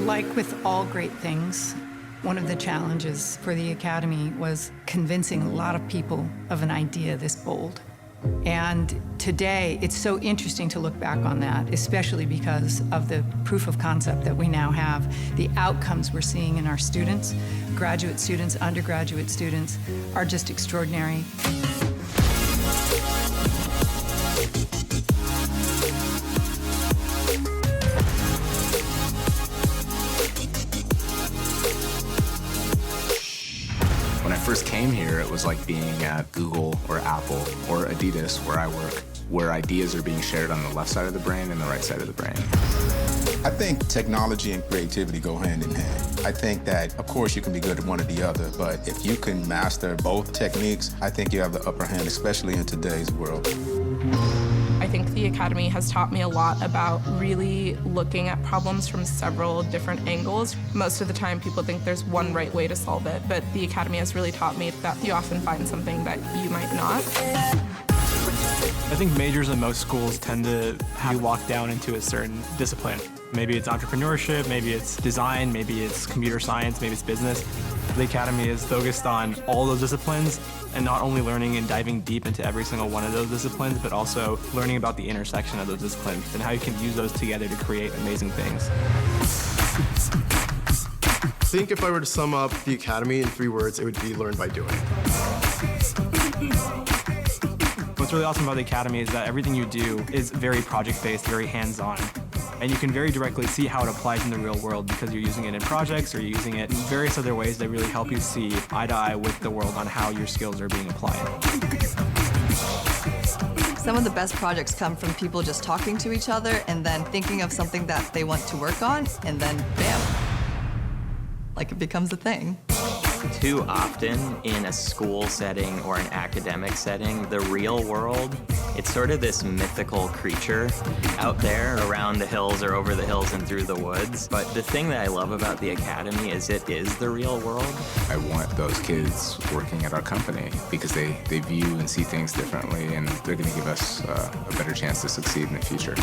Like with all great things, one of the challenges for the Academy was convincing a lot of people of an idea this bold. And today, it's so interesting to look back on that, especially because of the proof of concept that we now have. The outcomes we're seeing in our students, graduate students, undergraduate students, are just extraordinary. When I first came here, it was like being at Google or Apple or Adidas, where I work, where ideas are being shared on the left side of the brain and the right side of the brain. I think technology and creativity go hand in hand. I think that, of course, you can be good at one or the other, but if you can master both techniques, I think you have the upper hand, especially in today's world. I think the Academy has taught me a lot about really looking at problems from several different angles. Most of the time, people think there's one right way to solve it, but the Academy has really taught me that you often find something that you might not. I think majors in most schools tend to have you walk down into a certain discipline. Maybe it's entrepreneurship, maybe it's design, maybe it's computer science, maybe it's business. The Academy is focused on all those disciplines, and not only learning and diving deep into every single one of those disciplines, but also learning about the intersection of those disciplines and how you can use those together to create amazing things. I think if I were to sum up the Academy in 3 words, it would be learn by doing. What's really awesome about the Academy is that everything you do is very project-based, very hands-on. And you can very directly see how it applies in the real world because you're using it in projects or you're using it in various other ways that really help you see eye to eye with the world on how your skills are being applied. Some of the best projects come from people just talking to each other and then thinking of something that they want to work on, and then bam, like it becomes a thing. Too often in a school setting or an academic setting, the real world, it's sort of this mythical creature out there around the hills or over the hills and through the woods. But the thing that I love about the Academy is it is the real world. I want those kids working at our company because they view and see things differently, and they're going to give us a better chance to succeed in the future.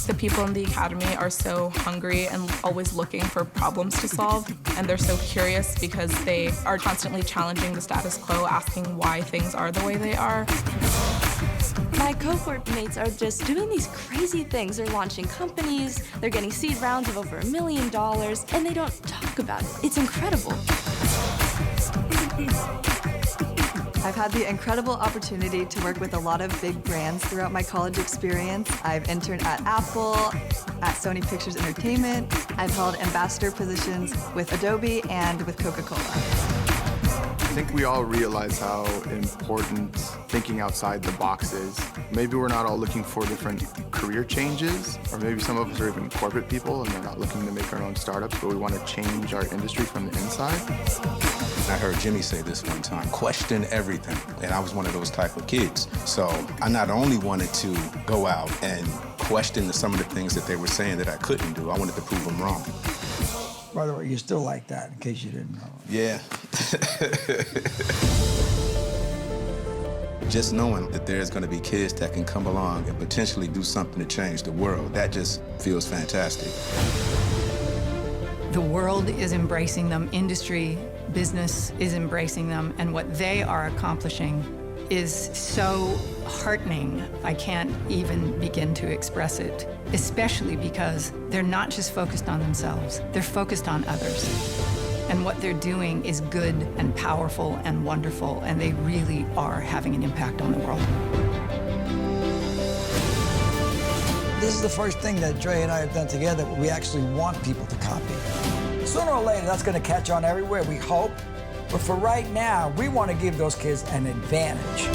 The people in the Academy are so hungry and always looking for problems to solve, and they're so curious because they are constantly challenging the status quo, asking why things are the way they are. My cohort mates are just doing these crazy things. They're launching companies, they're getting seed rounds of over $1 million, and they don't talk about it. It's incredible. I've had the incredible opportunity to work with a lot of big brands throughout my college experience. I've interned at Apple, at Sony Pictures Entertainment. I've held ambassador positions with Adobe and with Coca-Cola. I think we all realize how important thinking outside the box is. Maybe we're not all looking for different career changes, or maybe some of us are even corporate people and we're not looking to make our own startups, but we want to change our industry from the inside. I heard Jimmy say this one time, question everything. And I was one of those type of kids. So I not only wanted to go out and question some of the things that they were saying that I couldn't do, I wanted to prove them wrong. By the way, you're still like that, in case you didn't know. Yeah. Just knowing that there's going to be kids that can come along and potentially do something to change the world, that just feels fantastic. The world is embracing them, industry, business is embracing them, and what they are accomplishing is so heartening. I can't even begin to express it, especially because they're not just focused on themselves, they're focused on others. And what they're doing is good and powerful and wonderful, and they really are having an impact on the world. This is the first thing that Dre and I have done together where we actually want people to copy. Sooner or later, that's going to catch on everywhere, we hope. But for right now, we want to give those kids an advantage.